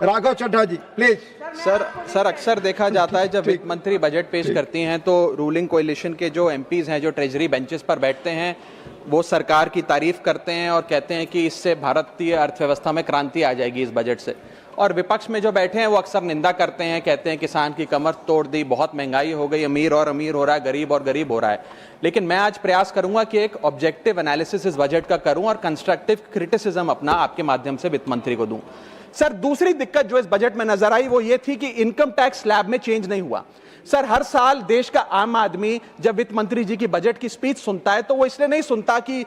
Raghav Chadha ji please. Sir अक्सर देखा जाता है जब वित्त मंत्री बजट पेश करती हैं तो रूलिंग कोalition के जो एमपीज हैं जो ट्रेजरी बेंचेस पर बैठते हैं वो सरकार की तारीफ करते हैं और कहते हैं कि इससे भारतीय अर्थव्यवस्था में क्रांति आ जाएगी इस बजट से, और विपक्ष में जो बैठे हैं वो अक्सर निंदा करते हैं, कहते हैं किसान की कमर तोड़ दी, बहुत महंगाई हो गई, अमीर और अमीर हो रहा है, गरीब और गरीब हो रहा है। लेकिन मैं आज प्रयास करूंगा कि एक ऑब्जेक्टिव एनालिसिस इस बजट का करूं और कंस्ट्रक्टिव क्रिटिसिज्म अपना आपके माध्यम से वित्त मंत्री को दूं। सर दूसरी दिक्कत जो इस बजट में नजर आई वो ये थी कि इनकम टैक्स स्लैब में चेंज नहीं हुआ। सर हर साल देश का आम आदमी जब वित्त मंत्री जी की बजट की स्पीच सुनता है तो वो इसलिए नहीं सुनता कि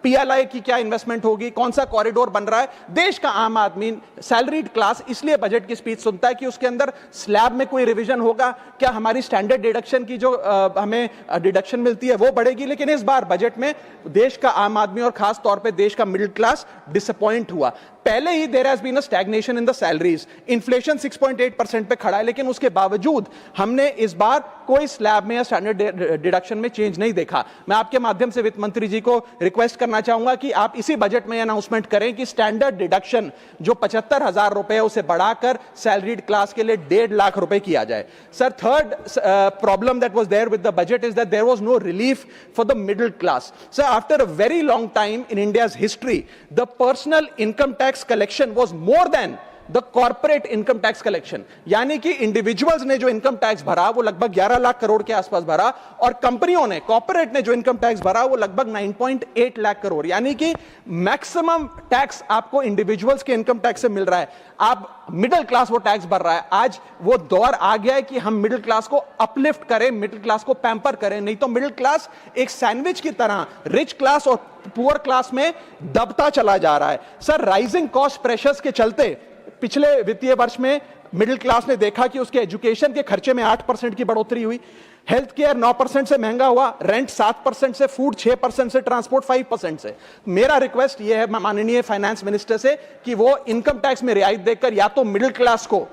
पीएलआई की क्या इन्वेस्टमेंट होगी, कौन सा कॉरिडोर बन रहा है। देश का आम आदमी सैलरीड क्लास इसलिए बजट की स्पीच सुनता है कि उसके अंदर स्लैब में कोई रिवीजन होगा, क्या हमारी स्टैंडर्ड डिडक्शन की जो हमें डिडक्शन मिलती है वो बढ़ेगी। लेकिन इस बार बजट में देश का आम आदमी और खास तौर पर देश का मिडिल क्लास डिसअपॉइंट हुआ। पहले ही there has been a stagnation in the salaries, inflation 6.8% पे खड़ा है, लेकिन उसके बावजूद हमने इस बार कोई स्लैब में या स्टैंडर्ड डिडक्शन में चेंज नहीं देखा। मैं आपके माध्यम से वित्त मंत्री जी को रिक्वेस्ट करना चाहूंगा कि आप इसी बजट में अनाउंसमेंट करें कि स्टैंडर्ड डिडक्शन जो 75,000 रुपए उसे बढ़ाकर सैलरीड क्लास के लिए 1.5 लाख रुपए किया जाए। Sir third problem that was there with the budget is that there was no relief for the middle class. Sir after a very long time in India's history the personal income tax collection was more than the corporate income tax collection, यानी कि individuals ने जो income tax भरा वो लगभग 11 लाख करोड़ के आसपास भरा, और कंपनियों ने कॉर्पोरेट ने जो इनकम टैक्स भरा वो लगभग 9.8 लाख करोड़, यानी कि मैक्सिमम टैक्स आपको इंडिविजुअल्स के इनकम टैक्स से मिल रहा है। आप मिडिल क्लास वो टैक्स भर रहा है। आज वो दौर आ गया है कि हम मिडिल क्लास को अपलिफ्ट करें, मिडिल क्लास को पैम्पर करें, नहीं तो मिडिल क्लास एक सैंडविच की तरह रिच क्लास और पुअर क्लास में दबता चला जा रहा है। सर राइजिंग कॉस्ट प्रेशर्स के चलते पिछले वित्तीय वर्ष में मिडिल क्लास ने देखा कि उसके एजुकेशन के खर्चे में 8% की बढ़ोतरी हुई, हेल्थ केयर 9% से महंगा हुआ, रेंट 7% से, फूड 6% से, ट्रांसपोर्ट 5% से। मेरा रिक्वेस्ट यह है माननीय फाइनेंस मिनिस्टर से कि वो इनकम टैक्स में रियायत देकर या तो मिडिल क्लास को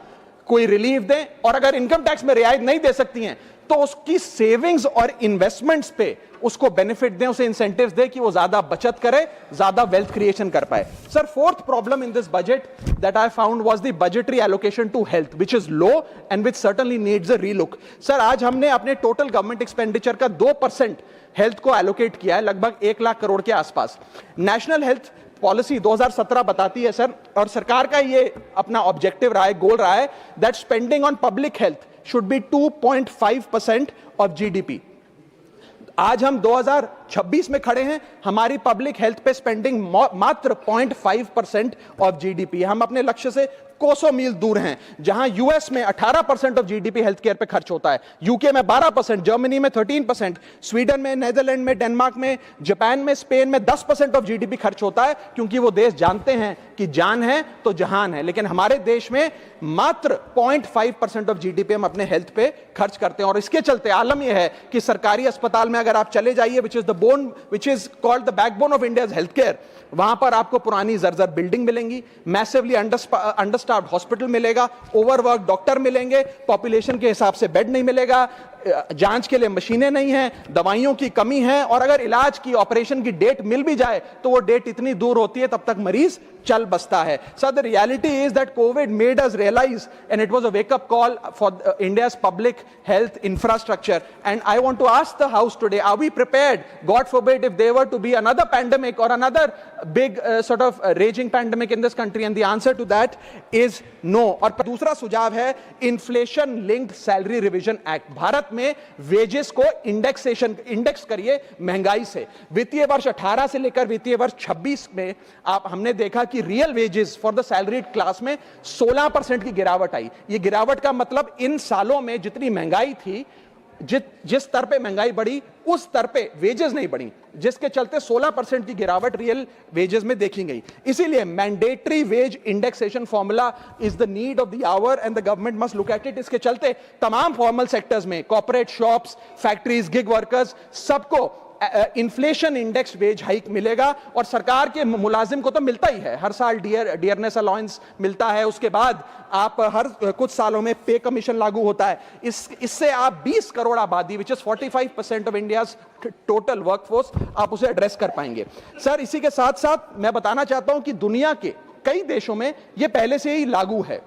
कोई रिलीफ दें, और अगर इनकम टैक्स में रियायत नहीं दे सकती हैं तो उसकी सेविंग्स और इन्वेस्टमेंट्स पे उसको बेनिफिट दें, उसे इंसेंटिव्स दें कि वो ज्यादा बचत करे, ज्यादा वेल्थ क्रिएशन कर पाए। Sir fourth problem in this budget that I found was the budgetary allocation to health which is low and which certainly needs a relook. Sir आज हमने अपने टोटल गवर्नमेंट एक्सपेंडिचर का 2% हेल्थ को allocate किया है, लगभग 1 लाख करोड़ के आसपास। नेशनल हेल्थ पॉलिसी 2017 बताती है सर, और सरकार का ये अपना ऑब्जेक्टिव रहा है, गोल रहा है, that spending on public health should be 2.5% of GDP. आज हम 2026 में खड़े हैं, हमारी पब्लिक हेल्थ पे स्पेंडिंग मात्र 0.5% ऑफ जीडीपी। हम अपने लक्ष्य से कोसों मील दूर हैं। जहां यूएस में 18% ऑफ जीडीपी हेल्थ केयर पे खर्च होता है, यूके में 12%, जर्मनी में 13%, स्वीडन में, नेदरलैंड में, डेनमार्क में, जापान में, स्पेन में 10% ऑफ जीडीपी खर्च होता है, क्योंकि वो देश जानते हैं कि जान है तो जहान है। लेकिन हमारे देश में मात्र 0.5% ऑफ जीडीपी हम अपने हेल्थ पे खर्च करते हैं, और इसके चलते आलम यह है कि सरकारी अस्पताल में अगर आप चले जाइए, which is called the backbone of India's healthcare, वहां पर आपको पुरानी जर्जर बिल्डिंग मिलेंगी, मैसिवली अंडरस्टाफ्ड हॉस्पिटल मिलेगा, ओवरवर्क डॉक्टर मिलेंगे, पॉपुलेशन के हिसाब से बेड नहीं मिलेगा, जांच के लिए मशीनें नहीं हैं, दवाइयों की कमी है, और अगर इलाज की ऑपरेशन की डेट मिल भी जाए तो वो डेट इतनी दूर होती है तब तक मरीज चल बसता है। Sir the reality is that covid made us realise and it was a wake up call for India's public health infrastructure, and I want to ask the house today, are we prepared, god forbid, if there were to be another pandemic or another big sort of raging pandemic in this country, and the answer to that is no। और दूसरा सुझाव है inflation linked salary revision act. Bharat में wages को index करिए महंगाई से। वित्तीय वर्ष 18 से लेकर वित्तीय वर्ष 26 में हमने देखा कि real wages for the salaried class में 16% की गिरावट आई। ये गिरावट का मतलब इन सालों में जितनी महंगाई थी, जिस स्तर पे महंगाई बढ़ी उस स्तर पे वेजेस नहीं बढ़ी, जिसके चलते 16% की गिरावट रियल वेजेस में देखी गई। इसीलिए mandatory wage indexation formula is the need of the hour and the government must look at it. इसके चलते तमाम फॉर्मल सेक्टर्स में, corporate, shops, factories, gig workers, सबको इन्फ्लेशन इंडेक्स वेज हाइक मिलेगा, और सरकार के मुलाजिम को तो मिलता ही है, हर साल डियरनेस अलाउंस मिलता है, उसके बाद आप हर कुछ सालों में पे कमीशन लागू होता है। इससे आप 20 करोड़ आबादी, which is 45% of India's total workforce, आप उसे एड्रेस कर पाएंगे। सर इसी के साथ साथ मैं बताना चाहता हूं कि दुनिया के कई देशों में यह पहले से ही लागू है।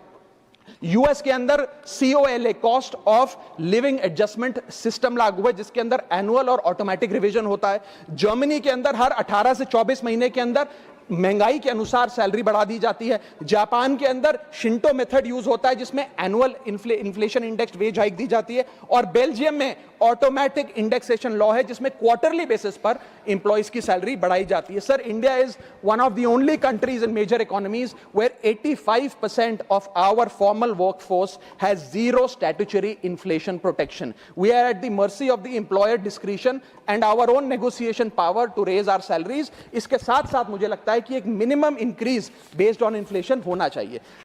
यूएस के अंदर COLA cost of living adjustment system लागू है, जिसके अंदर एनुअल और ऑटोमेटिक रिवीजन होता है। जर्मनी के अंदर हर 18 से 24 महीने के अंदर महंगाई के अनुसार सैलरी बढ़ा दी जाती है। जापान के अंदर शिंटो मेथड यूज होता है, जिसमें annual inflation index wage hike दी जाती है। और बेल्जियम में ऑटोमेटिक इंडेक्सेशन लॉ है, जिसमें क्वार्टरली बेसिस पर इंप्लॉइज की सैलरी बढ़ाई जाती है। Sir, India is one of the only countries in major economies where 85% of our formal workforce has zero statutory inflation protection. We are at the mercy of the employer discretion and our own negotiation power to raise our salaries. इसके साथ साथ मुझे लगता है कि एक minimum increase based on inflation होना चाहिए।